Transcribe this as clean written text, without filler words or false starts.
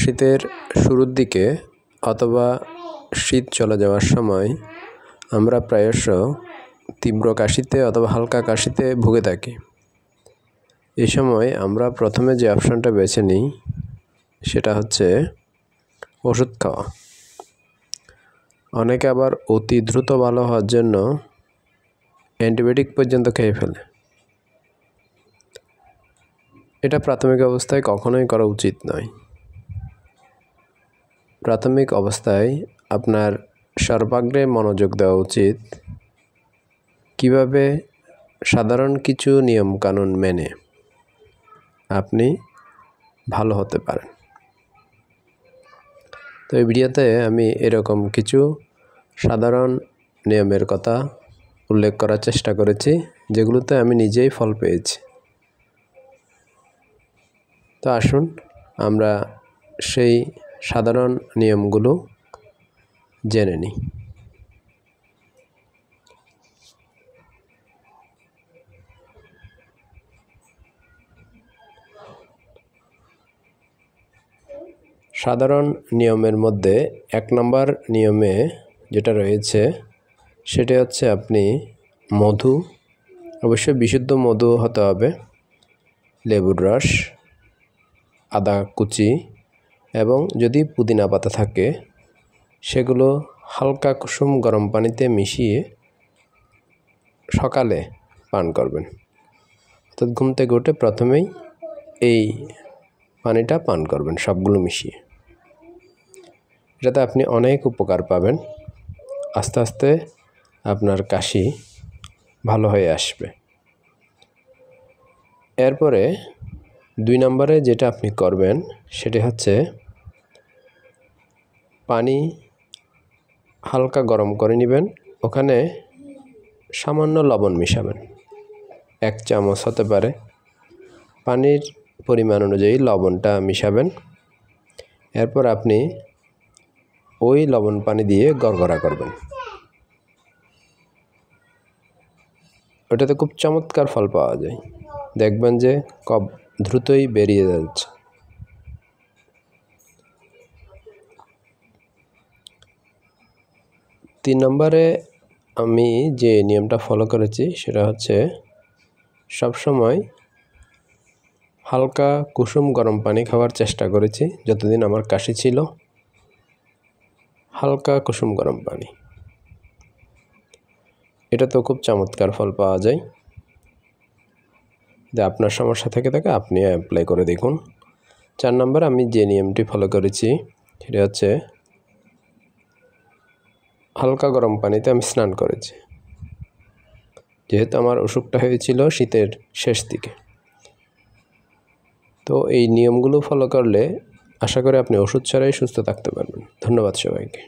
শীতের শুরুর দিকে অথবা শীত চলে যাওয়ার সময় আমরা প্রায়শ তীব্র কাশিতে অথবা হালকা কাশিতে ভুগে থাকি। এই সময় আমরা প্রথমে যে অপশনটা বেছে নিই সেটা হচ্ছে ওষুধ খাওয়া। অনেকে আবার অতি দ্রুত ভালো হওয়ার জন্য অ্যান্টিবায়োটিক পর্যন্ত খেয়ে ফেলে। এটা প্রাথমিক অবস্থায় কখনোই করা উচিত নয়। প্রাথমিক অবস্থায় আপনার সর্বাগ্রে মনোযোগ দেওয়া উচিত কিভাবে সাধারণ কিছু নিয়মকানুন মেনে আপনি ভালো হতে পারেন। তো এই ভিডিওতে আমি এরকম কিছু সাধারণ নিয়মের কথা উল্লেখ করার চেষ্টা করেছি, যেগুলোতে আমি নিজেই ফল পেয়েছি। তো আসুন আমরা সেই সাধারণ নিয়মগুলো জেনে নিই। সাধারণ নিয়মের মধ্যে 1 নম্বর নিয়মে যেটা রয়েছে সেটা হচ্ছে আপনি মধু, অবশ্যই বিশুদ্ধ মধু হতে হবে, লেবুর রস, আদা কুচি এবং যদি পুদিনা পাতা থাকে সেগুলো হালকা কুসুম গরম পানিতে মিশিয়ে সকালে পান করবেন। অর্থাৎ ঘুম থেকে উঠে প্রথমেই এই পানিটা পান করবেন সবগুলো মিশিয়ে। এটাতে আপনি অনেক উপকার পাবেন। আস্তে আস্তে আপনার কাশি ভালো হয়ে আসবে। এরপরে 2 নম্বরে যেটা আপনি করবেন সেটা হচ্ছে পানি হালকা গরম করে নেবেন, ওখানে সামান্য লবণ মিশাবেন, 1 চামচ হতে পারে। পানির পরিমাণ অনুযায়ী লবণটা মিশাবেন। এরপর আপনি ওই লবণ পানি দিয়ে গড়গড়া করবেন। ওটাতে খুব চমৎকার ফল পাওয়া যায়। দেখবেন যে কফ দ্রুতই বেরিয়ে যাচ্ছে। তিন নম্বরে আমি যে নিয়মটা ফলো করেছি সেটা হচ্ছে সবসময় হালকা কুসুম গরম পানি খাওয়ার চেষ্টা করেছি। যতদিন আমার কাশি ছিল হালকা কুসুম গরম পানি, এটা তো খুব চমৎকার ফল পাওয়া যায়। যে আপনার সমস্যা থেকে আপনি অ্যাপ্লাই করে দেখুন। 4 নম্বর আমি যে নিয়মটি ফলো করেছি সেটা হচ্ছে হালকা গরম পানিতে আমি স্নান করেছি, যেহেতু আমার অসুখটা হয়েছিল শীতের শেষ দিকে। তো এই নিয়মগুলো ফলো করলে আশা করি আপনি ওষুধ ছাড়াই সুস্থ থাকতে পারবেন। ধন্যবাদ সবাইকে।